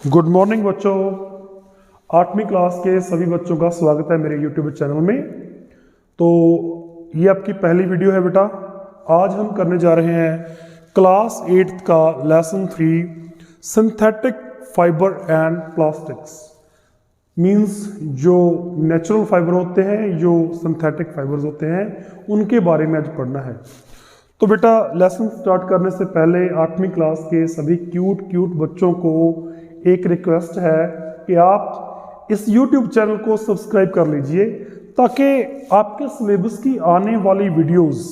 Good morning बच्चों। 8वीं class के सभी बच्चों का स्वागत है मेरे यूट्यूब चैनल में। तो ये आपकी पहली वीडियो है बेटा। आज हम करने जा रहे हैं क्लास 8 का lesson 3 synthetic fibre and plastics. Means जो नेचुरल फाइबर होते हैं, जो सिंथेटिक फाइबर्स होते हैं, उनके बारे में आज पढ़ना है। तो बेटा लेसन स्टार्ट करने से पहले 8वीं क्लास के सभी क्यूट बच्चों को एक रिक्वेस्ट है कि आप इस YouTube चैनल को सब्सक्राइब कर लीजिए ताकि आपके सिलेबस की आने वाली वीडियोस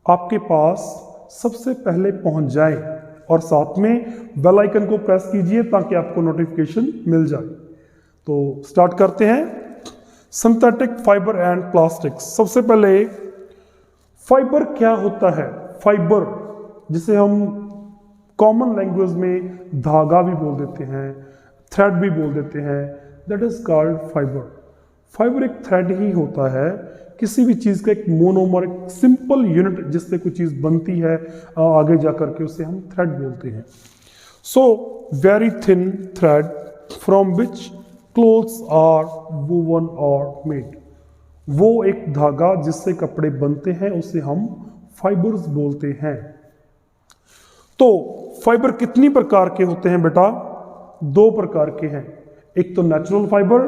आपके पास सबसे पहले पहुंच जाए और साथ में बेल आइकन को प्रेस कीजिए ताकि आपको नोटिफिकेशन मिल जाए। तो स्टार्ट करते हैं। Synthetic fibre and plastics. सबसे पहले फाइबर क्या होता है? फाइबर जिसे हम कॉमन लैंग्वेज में धागा भी बोल देते हैं, थ्रेड भी बोल देते हैं, that is called fibre. Fibre एक थ्रेड ही होता है, किसी भी चीज़ का एक मोनोमर, एक सिंपल यूनिट जिससे कोई चीज़ बनती है आगे जा करके उसे हम थ्रेड बोलते हैं। So very thin thread from which clothes are woven और मेड। वो एक धागा जिससे कपड़े बनते हैं उसे हम फाइबर्स बोलते हैं। तो फाइबर कितनी प्रकार के होते हैं बेटा? 2 प्रकार के हैं। एक तो नेचुरल फाइबर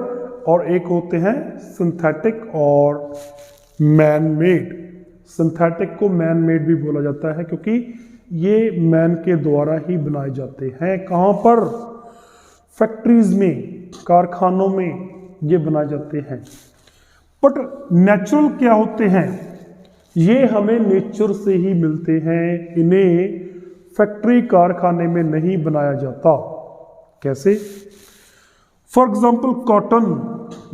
और एक होते हैं सिंथेटिक और मैन मेड। सिंथेटिक को मैन मेड भी बोला जाता है क्योंकि ये मैन के द्वारा ही बनाए जाते हैं। कहाँ पर? फैक्ट्रीज में, कारखानों में ये बनाए जाते हैं। बट नेचुरल क्या होते हैं? ये हमें नेचर से ही मिलते हैं, इन्हें फैक्ट्री कारखाने में नहीं बनाया जाता। कैसे? फॉर एग्जाम्पल कॉटन,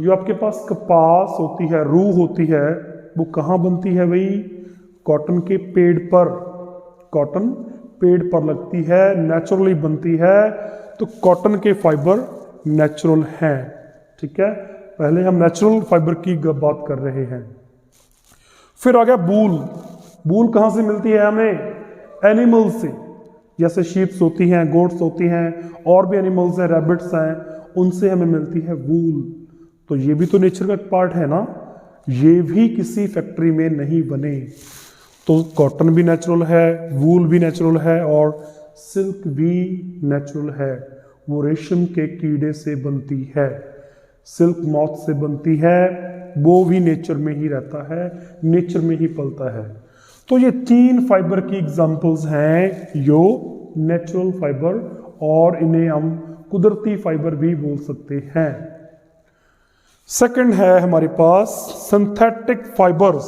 जो आपके पास कपास होती है, रूह होती है, वो कहाँ बनती है भाई? कॉटन के पेड़ पर। कॉटन पेड़ पर लगती है, नेचुरली बनती है। तो कॉटन के फाइबर नेचुरल हैं। ठीक है, पहले हम नेचुरल फाइबर की बात कर रहे हैं। फिर आ गया वूल। वूल कहाँ से मिलती है हमें? एनिमल से, जैसे शीप्स होती हैं, गोट्स होती हैं, और भी एनिमल्स हैं, रैबिट्स हैं, उनसे हमें मिलती है वूल। तो ये भी तो नेचर का एक पार्ट है ना, ये भी किसी फैक्ट्री में नहीं बने। तो कॉटन भी नेचुरल है, वूल भी नेचुरल है और सिल्क भी नेचुरल है। वो रेशम के कीड़े से बनती है, सिल्क मॉथ से बनती है, वो भी नेचर में ही रहता है, नेचर में ही पलता है। तो ये 3 फाइबर की एग्जांपल्स हैं जो नेचुरल फाइबर, और इन्हें हम कुदरती फाइबर भी बोल सकते हैं। सेकंड है हमारे पास सिंथेटिक फाइबर्स।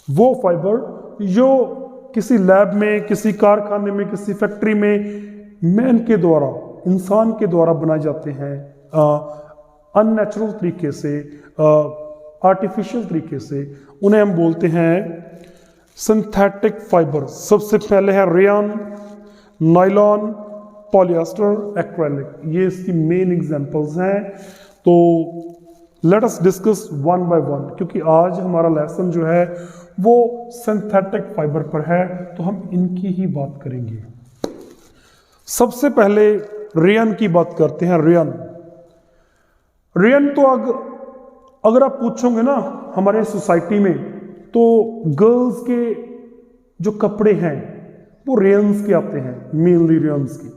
वो फाइबर जो किसी लैब में, किसी कारखाने में, किसी फैक्ट्री में मैन के द्वारा, इंसान के द्वारा बनाए जाते हैं अननेचुरल तरीके से, आर्टिफिशियल तरीके से, उन्हें हम बोलते हैं सिंथेटिक फाइबर। सबसे पहले है रेयन, नायलॉन, पॉलिएस्टर, एक्रेलिक। ये इसकी मेन एग्जांपल्स हैं। तो let us discuss one by one, क्योंकि आज हमारा लेसन जो है वो सिंथेटिक फाइबर पर है, तो हम इनकी ही बात करेंगे। सबसे पहले रेयन की बात करते हैं। रेयन तो अगर आप पूछोगे ना हमारे सोसाइटी में, तो गर्ल्स के जो कपड़े हैं वो रेयंस के आते हैं, मेनली रेयंस के।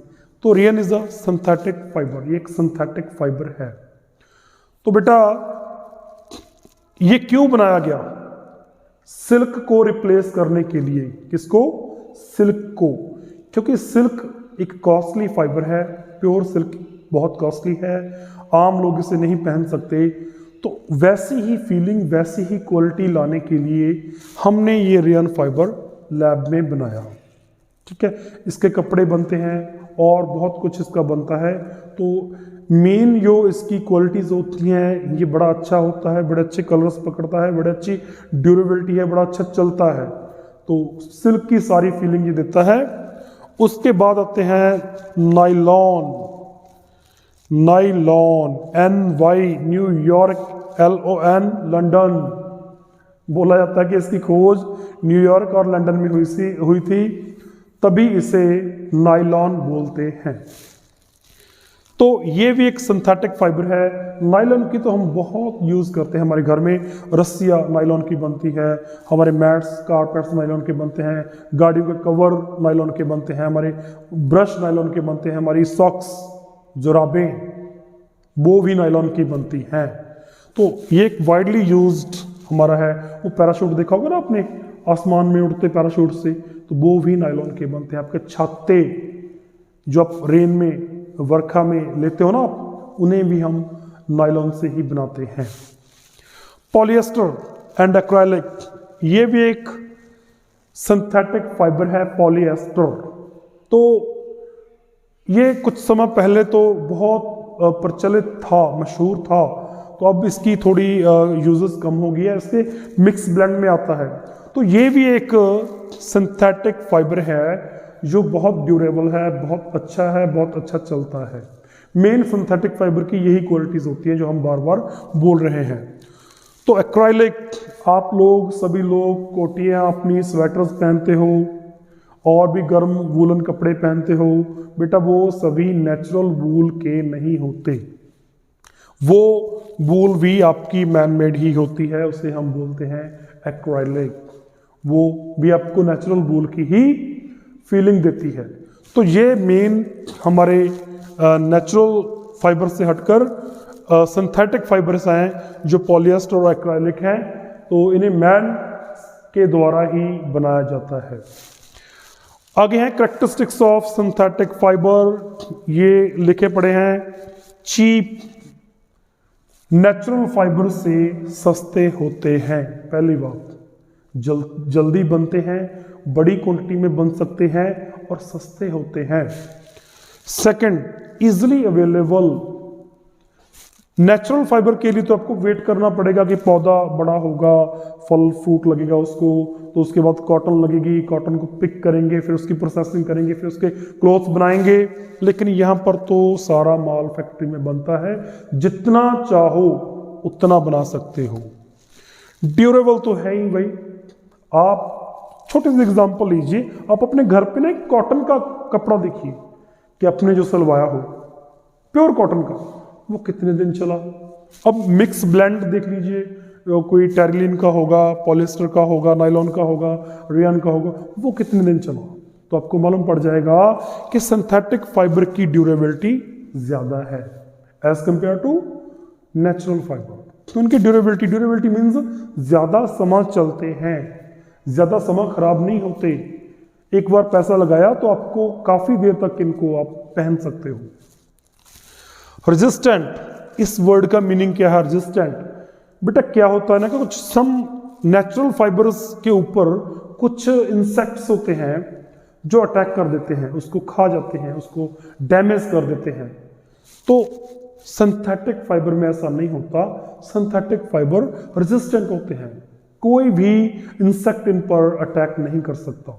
तो rayon is a synthetic fibre, ये एक सिंथेटिक फाइबर है। तो बेटा ये क्यों बनाया गया? सिल्क को रिप्लेस करने के लिए। किसको? सिल्क को। क्योंकि सिल्क एक कॉस्टली फाइबर है, प्योर सिल्क बहुत कॉस्टली है, आम लोग इसे नहीं पहन सकते। तो वैसी ही फीलिंग, वैसी ही क्वालिटी लाने के लिए हमने ये रेयन फाइबर लैब में बनाया। ठीक है, इसके कपड़े बनते हैं और बहुत कुछ इसका बनता है। तो मेन जो इसकी क्वालिटीज होती हैं, ये बड़ा अच्छा होता है, बड़े अच्छे कलर्स पकड़ता है, बड़ी अच्छी ड्यूरेबिलिटी है, बड़ा अच्छा चलता है। तो सिल्क की सारी फीलिंग ये देता है। उसके बाद आते हैं nylon. Nylon, NY New York, LON London. बोला जाता है कि इसकी खोज न्यूयॉर्क और लंदन में हुई थी, तभी इसे नायलॉन बोलते हैं। तो ये भी एक सिंथेटिक फाइबर है। नायलॉन की तो हम बहुत यूज़ करते हैं हमारे घर में, रस्सियाँ नायलॉन की बनती है, हमारे मैट्स कारपेट्स नायलॉन के बनते हैं, गाड़ियों के कवर नायलॉन के बनते हैं, हमारे ब्रश नायलॉन के बनते हैं, हमारी सॉक्स जुराबें वो भी नायलॉन की बनती हैं। तो ये एक वाइडली यूज्ड हमारा है। वो पैराशूट देखा होगा ना आपने, आसमान में उड़ते पैराशूट से, तो वो भी नायलॉन के बनते हैं। आपके छाते जो आप रेन में वर्षा में लेते हो ना आप, उन्हें भी हम नायलॉन से ही बनाते हैं। पॉलिएस्टर एंड एक्रेलिक, ये भी एक सिंथेटिक फाइबर है पॉलिएस्टर। तो ये कुछ समय पहले तो बहुत प्रचलित था, मशहूर था, तो अब इसकी थोड़ी यूजेस कम हो गई है, इसके मिक्स ब्लेंड में आता है। तो ये भी एक सिंथेटिक फाइबर है जो बहुत ड्यूरेबल है, बहुत अच्छा चलता है। मेन सिंथेटिक फाइबर की यही क्वालिटीज होती हैं जो हम बार बार बोल रहे हैं। तो एक्राइलिक, आप लोग सभी लोग कोटियाँ अपनी स्वेटर्स पहनते हो और भी गर्म वूलन कपड़े पहनते हो, बेटा वो सभी नेचुरल वूल के नहीं होते, वो वूल भी आपकी मैन मेड ही होती है, उसे हम बोलते हैं एक्राइलिक। वो भी आपको नेचुरल वूल की ही फीलिंग देती है। तो ये मेन हमारे नेचुरल फाइबर से हटकर सिंथेटिक फाइबर्स हैं जो पॉलिएस्टर और एक्राइलिक हैं, तो इन्हें मैन के द्वारा ही बनाया जाता है। आगे हैं कैरेक्टरिस्टिक्स ऑफ सिंथेटिक फाइबर, ये लिखे पड़े हैं। चीप, नेचुरल फाइबर से सस्ते होते हैं। पहली बात, जल्दी बनते हैं, बड़ी क्वांटिटी में बन सकते हैं और सस्ते होते हैं। Second, easily available. Natural fibre के लिए तो आपको वेट करना पड़ेगा कि पौधा बड़ा होगा, फल फ्रूट लगेगा उसको, तो उसके बाद कॉटन लगेगी, कॉटन को पिक करेंगे, फिर उसकी प्रोसेसिंग करेंगे, फिर उसके क्लॉथ्स बनाएंगे। लेकिन यहाँ पर तो सारा माल फैक्ट्री में बनता है, जितना चाहो उतना बना सकते हो। ड्यूरेबल तो है ही भाई। आप छोटे से एग्जांपल लीजिए, आप अपने घर पे ना एक कॉटन का कपड़ा देखिए कि आपने जो सिलवाया हो, प्योर कॉटन का, वो कितने दिन चला। अब मिक्स ब्लेंड देख लीजिए, कोई टेरिलिन का होगा, पॉलिएस्टर का होगा, नायलॉन का होगा, रेयन का होगा, वो कितने दिन चला, तो आपको मालूम पड़ जाएगा कि सिंथेटिक फाइबर की ड्यूरेबिलिटी ज्यादा है as compare to natural fibre. तो उनकी ड्यूरेबिलिटी मीन्स ज्यादा समय चलते हैं, ज्यादा समय खराब नहीं होते। एक बार पैसा लगाया तो आपको काफी देर तक इनको आप पहन सकते हो। रेजिस्टेंट, इस वर्ड का मीनिंग क्या है रेजिस्टेंट? बेटा क्या होता है ना कि कुछ सम नेचुरल फाइबर्स के ऊपर कुछ इंसेक्ट्स होते हैं जो अटैक कर देते हैं, उसको खा जाते हैं, उसको डैमेज कर देते हैं। तो सिंथेटिक फाइबर में ऐसा नहीं होता। सिंथेटिक फाइबर रेजिस्टेंट होते हैं, कोई भी इंसेक्ट इन पर अटैक नहीं कर सकता,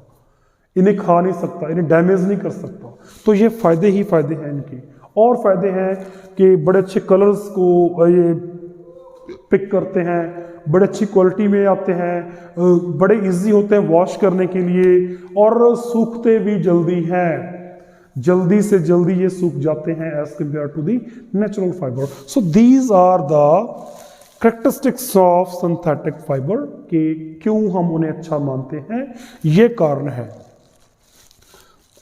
इन्हें खा नहीं सकता, इन्हें डैमेज नहीं कर सकता। तो ये फायदे ही फायदे हैं इनके। और फायदे हैं कि बड़े अच्छे कलर्स को ये पिक करते हैं, बड़े अच्छी क्वालिटी में आते हैं, बड़े इजी होते हैं वॉश करने के लिए, और सूखते भी जल्दी हैं, जल्दी से जल्दी ये सूख जाते हैं as compare to the natural fibre. So these are the characteristics of synthetic fibre के क्यों हम उन्हें अच्छा मानते हैं, ये कारण है।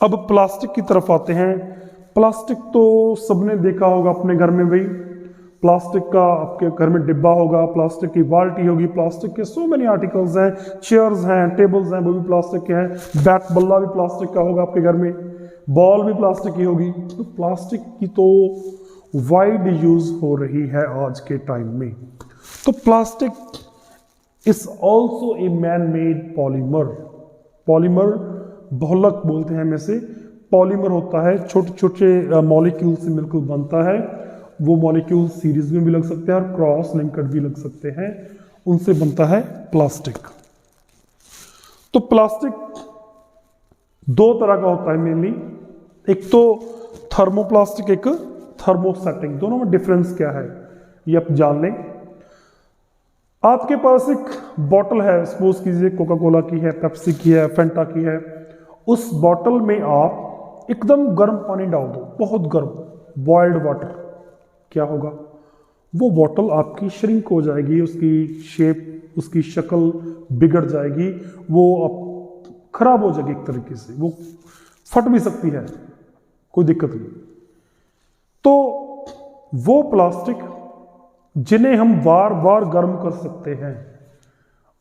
अब प्लास्टिक की तरफ आते हैं। प्लास्टिक तो सबने देखा होगा अपने घर में भाई, प्लास्टिक का आपके घर में डिब्बा होगा, प्लास्टिक की बाल्टी होगी, प्लास्टिक के सो मेनी आर्टिकल्स हैं, चेयर्स हैं, टेबल्स हैं, वो भी प्लास्टिक के हैं, बैट बल्ला भी प्लास्टिक का होगा आपके घर में, बॉल भी प्लास्टिक की होगी। तो प्लास्टिक की तो वाइड यूज हो रही है आज के टाइम में। तो plastic is also a man made polymer. Polymer बहुलक बोलते हैं, में से पॉलीमर होता है, छोटे छोटे मॉलिक्यूल से मिलकर बनता है। वो मॉलिक्यूल सीरीज में भी लग सकते हैं और क्रॉस लिंक्ड भी लग सकते हैं, उनसे बनता है प्लास्टिक। तो प्लास्टिक दो तरह का होता है मेनली, एक तो थर्मोप्लास्टिक, एक थर्मोसेटिक। दोनों में डिफरेंस क्या है ये आप जान लें। आपके पास एक बॉटल है, सपोज कीजिए कोका कोला की है, पेप्सी की है, फेंटा की है। उस बॉटल में आप एकदम गर्म पानी डाल दो, बहुत गर्म, बॉइल्ड वाटर, क्या होगा, वो बॉटल आपकी श्रिंक हो जाएगी, उसकी शेप, उसकी शक्ल बिगड़ जाएगी, वो खराब हो जाएगी, एक तरीके से वो फट भी सकती है, कोई दिक्कत नहीं। तो वो प्लास्टिक जिन्हें हम बार बार गर्म कर सकते हैं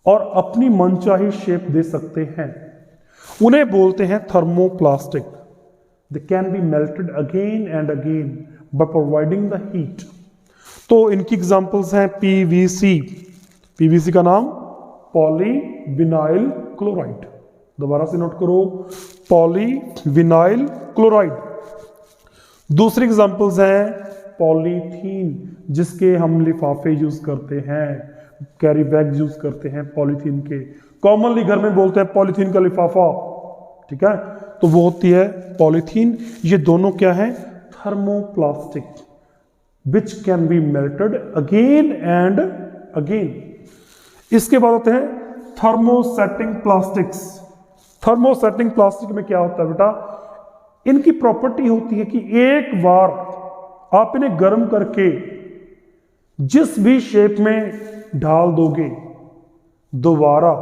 और अपनी मनचाही शेप दे सकते हैं, उन्हें बोलते हैं thermoplastic. They can be melted again and again by providing the heat. तो इनकी एग्जांपल्स हैं पीवीसी, पीवीसी का नाम पॉलीविनाइल क्लोराइड, दोबारा से नोट करो, पॉलीविनाइल क्लोराइड। दूसरी एग्जांपल्स हैं पॉलीथीन, जिसके हम लिफाफे यूज करते हैं, कैरी बैग यूज करते हैं पॉलीथीन के, कॉमनली घर में बोलते हैं पॉलीथीन का लिफाफा, ठीक है, तो वो होती है पॉलीथीन। ये दोनों क्या है, thermoplastic, which can be melted again and again. इसके बाद होते हैं थर्मोसेटिंग प्लास्टिक्स। थर्मोसेटिंग प्लास्टिक में क्या होता है बेटा, इनकी प्रॉपर्टी होती है कि एक बार आप इन्हें गर्म करके जिस भी शेप में ढाल दोगे, दोबारा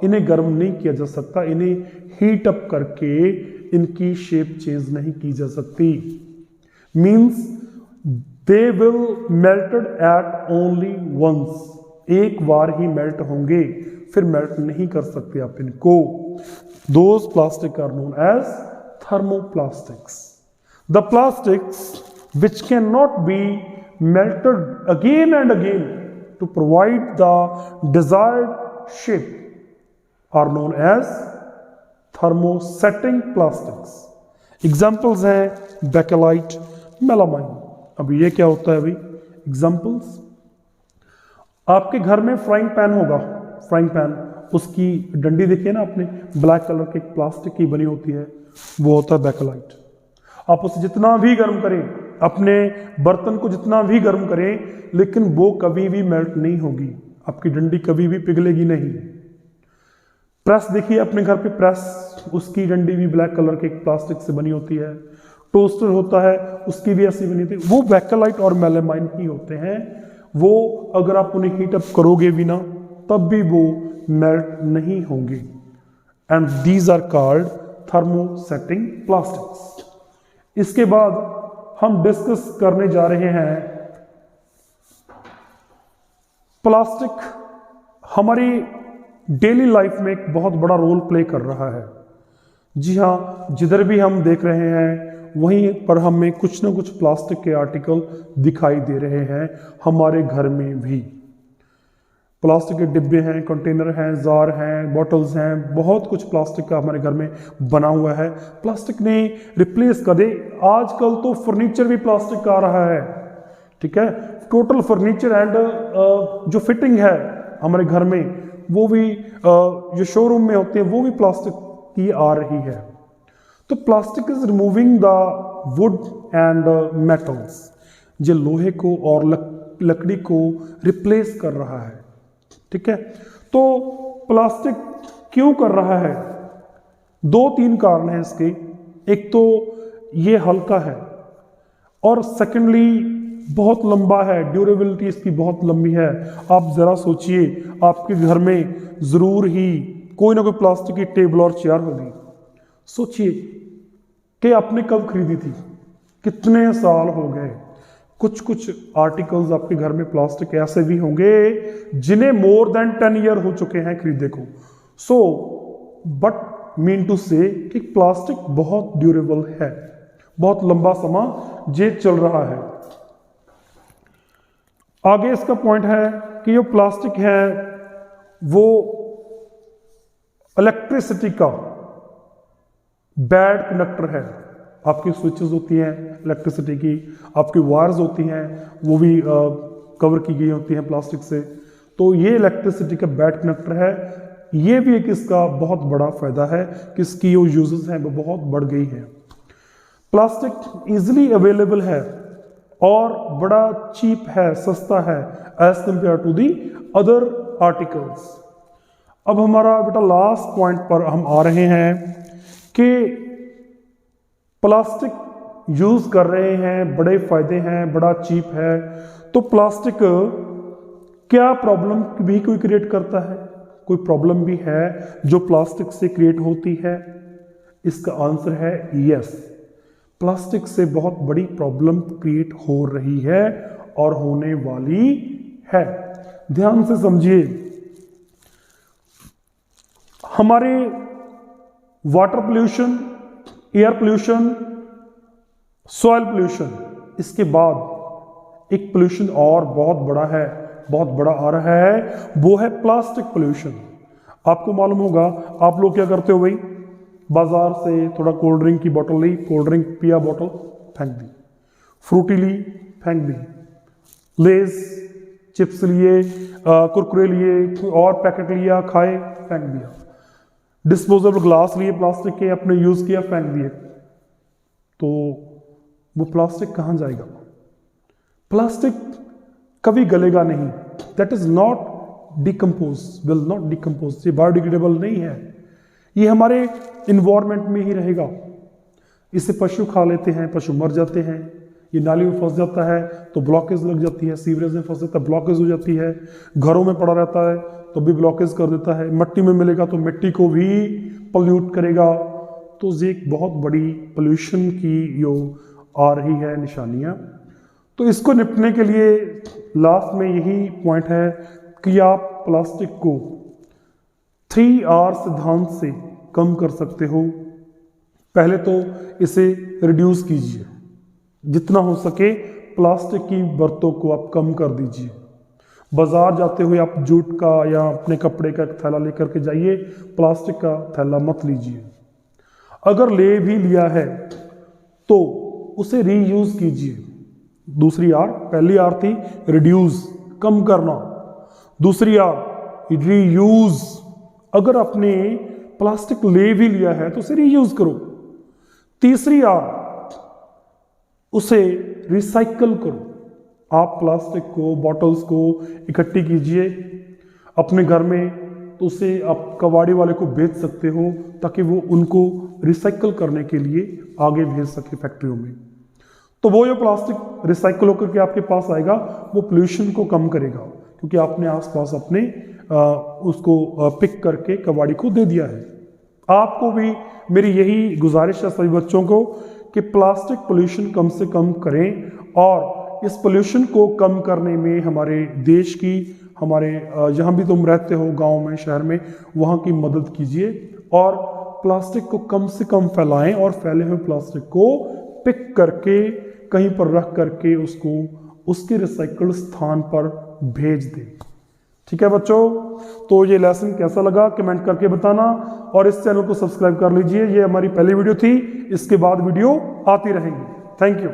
इन्हें गर्म नहीं किया जा सकता, इन्हें हीट अप करके इनकी शेप चेंज नहीं की जा सकती। Means they will melted at only once, एक बार ही मेल्ट होंगे, फिर मेल्ट नहीं कर सकते आप इनको। Those plastic are known as thermoplastics. The plastics which cannot be melted again and again to provide the desired shape are known as thermosetting plastics. Examples हैं bakelite, melamine. अभी ये क्या होता है, अभी examples, आपके घर में फ्राइंग पैन होगा, फ्राइंग पैन, उसकी डंडी देखिए ना आपने, ब्लैक कलर की प्लास्टिक की बनी होती है, वो होता है बैकेलाइट। आप उसे जितना भी गर्म करें, अपने बर्तन को जितना भी गर्म करें, लेकिन वो कभी भी मेल्ट नहीं होगी, आपकी डंडी कभी भी पिघलेगी नहीं। प्रेस देखिए अपने घर पे, प्रेस, उसकी डंडी भी ब्लैक कलर के प्लास्टिक से बनी होती है। टोस्टर होता है, उसकी भी ऐसी बनी होती है, वो बैकेलाइट और मेलामाइन ही होते हैं। वो अगर आप उन्हें हीट अप करोगे भी ना, तब भी वो मेल्ट नहीं होंगे। And these are called thermosetting plastics. इसके बाद हम डिस्कस करने जा रहे हैं प्लास्टिक हमारी डेली लाइफ में एक बहुत बड़ा रोल प्ले कर रहा है। जी हाँ, जिधर भी हम देख रहे हैं वहीं पर हमें कुछ ना कुछ प्लास्टिक के आर्टिकल दिखाई दे रहे हैं। हमारे घर में भी प्लास्टिक के डिब्बे हैं, कंटेनर हैं, जार हैं, बॉटल्स हैं, बहुत कुछ प्लास्टिक का हमारे घर में बना हुआ है। प्लास्टिक ने रिप्लेस कर दे, आजकल तो फर्नीचर भी प्लास्टिक का आ रहा है, ठीक है, टोटल फर्नीचर एंड जो फिटिंग है हमारे घर में, वो भी जो शोरूम में होते हैं वो भी प्लास्टिक की आ रही है। तो plastic is removing the wood and metals, जो लोहे को और लकड़ी को रिप्लेस कर रहा है, ठीक है। तो प्लास्टिक क्यों कर रहा है, दो तीन कारण हैं इसके। एक तो ये हल्का है, और सेकेंडली बहुत लंबा है, ड्यूरेबिलिटी इसकी बहुत लंबी है। आप जरा सोचिए, आपके घर में जरूर ही कोई ना कोई प्लास्टिक की टेबल और चेयर होगी। सोचिए कि आपने कब खरीदी थी, कितने साल हो गए। कुछ कुछ आर्टिकल्स आपके घर में प्लास्टिक ऐसे भी होंगे जिन्हें मोर देन 10 ईयर हो चुके हैं खरीदे को। सो बट मीन टू से कि प्लास्टिक बहुत ड्यूरेबल है, बहुत लंबा समय ये चल रहा है। आगे इसका पॉइंट है कि जो प्लास्टिक है वो इलेक्ट्रिसिटी का बैड कंडक्टर है। आपकी स्विचेस होती हैं इलेक्ट्रिसिटी की, आपकी वायर्स होती हैं, वो भी कवर की गई होती हैं प्लास्टिक से। तो ये इलेक्ट्रिसिटी का बैड कंडक्टर है। ये भी एक इसका बहुत बड़ा फायदा है कि इसकी जो यूजेस हैं वो बहुत बढ़ गई है। प्लास्टिक इजीली अवेलेबल है और बड़ा चीप है, सस्ता है as compare to the other articles. अब हमारा बेटा लास्ट पॉइंट पर हम आ रहे हैं कि प्लास्टिक यूज कर रहे हैं, बड़े फायदे हैं, बड़ा चीप है, तो प्लास्टिक क्या प्रॉब्लम भी कोई क्रिएट करता है? कोई प्रॉब्लम भी है जो प्लास्टिक से क्रिएट होती है? इसका आंसर है यस। प्लास्टिक से बहुत बड़ी प्रॉब्लम क्रिएट हो रही है और होने वाली है। ध्यान से समझिए, हमारे water pollution, air pollution, soil pollution, इसके बाद एक पोल्यूशन और बहुत बड़ा है, बहुत बड़ा आ रहा है, वो है प्लास्टिक पोल्यूशन। आपको मालूम होगा, आप लोग क्या करते हो भाई, बाजार से थोड़ा कोल्ड ड्रिंक की बोतल ली, कोल्ड ड्रिंक पिया, बोतल फेंक दी, फ्रूटी ली फेंक दी, लेज चिप्स लिए, कुरकुरे लिए और पैकेट लिया, खाए, फेंक दिया, डिस्पोजेबल ग्लास लिए प्लास्टिक के, अपने यूज किया, फेंक दिए। तो वो प्लास्टिक कहाँ जाएगा? प्लास्टिक कभी गलेगा नहीं, that is not decompose, will not decompose, ये बायोडिग्रेडेबल नहीं है, ये हमारे इन्वायरमेंट में ही रहेगा। इसे पशु खा लेते हैं, पशु मर जाते हैं, ये नाली में फंस जाता है तो ब्लॉकेज लग जाती है, सीवरेज में फंस जाता है ब्लॉकेज हो जाती है, घरों में पड़ा रहता है तो भी ब्लॉकेज कर देता है, मिट्टी में मिलेगा तो मिट्टी को भी पोल्यूट करेगा। तो ये एक बहुत बड़ी पोल्यूशन की जो आ रही है निशानियाँ। तो इसको निपटने के लिए लास्ट में यही पॉइंट है कि आप प्लास्टिक को 3R सिद्धांत से कम कर सकते हो। पहले तो इसे रिड्यूस कीजिए, जितना हो सके प्लास्टिक की बर्तों को आप कम कर दीजिए। बाजार जाते हुए आप जूट का या अपने कपड़े का एक थैला लेकर के जाइए, प्लास्टिक का थैला मत लीजिए। अगर ले भी लिया है तो उसे रीयूज कीजिए। दूसरी आर, पहली आर थी रिड्यूस, कम करना, दूसरी आर रीयूज। अगर आपने प्लास्टिक ले भी लिया है तो उसे रीयूज करो। तीसरी आर, उसे रिसाइकल करो। आप प्लास्टिक को, बॉटल्स को इकट्ठी कीजिए अपने घर में, तो उसे आप कबाड़ी वाले को बेच सकते हो ताकि वो उनको रिसाइकल करने के लिए आगे भेज सके फैक्ट्रियों में। तो वो जो प्लास्टिक रिसाइकल होकर के आपके पास आएगा वो पोल्यूशन को कम करेगा, क्योंकि आपने आसपास अपने उसको पिक करके कबाड़ी को दे दिया है। आपको भी मेरी यही गुजारिश है सभी बच्चों को कि प्लास्टिक पोल्यूशन कम से कम करें, और इस पोल्यूशन को कम करने में हमारे देश की, हमारे जहाँ भी तुम रहते हो, गांव में, शहर में, वहाँ की मदद कीजिए और प्लास्टिक को कम से कम फैलाएं और फैले हुए प्लास्टिक को पिक करके कहीं पर रख करके उसको उसके रिसाइकल स्थान पर भेज दें। ठीक है बच्चों, तो ये लेसन कैसा लगा कमेंट करके बताना, और इस चैनल को सब्सक्राइब कर लीजिए। ये हमारी पहली वीडियो थी, इसके बाद वीडियो आती रहेंगी। Thank you.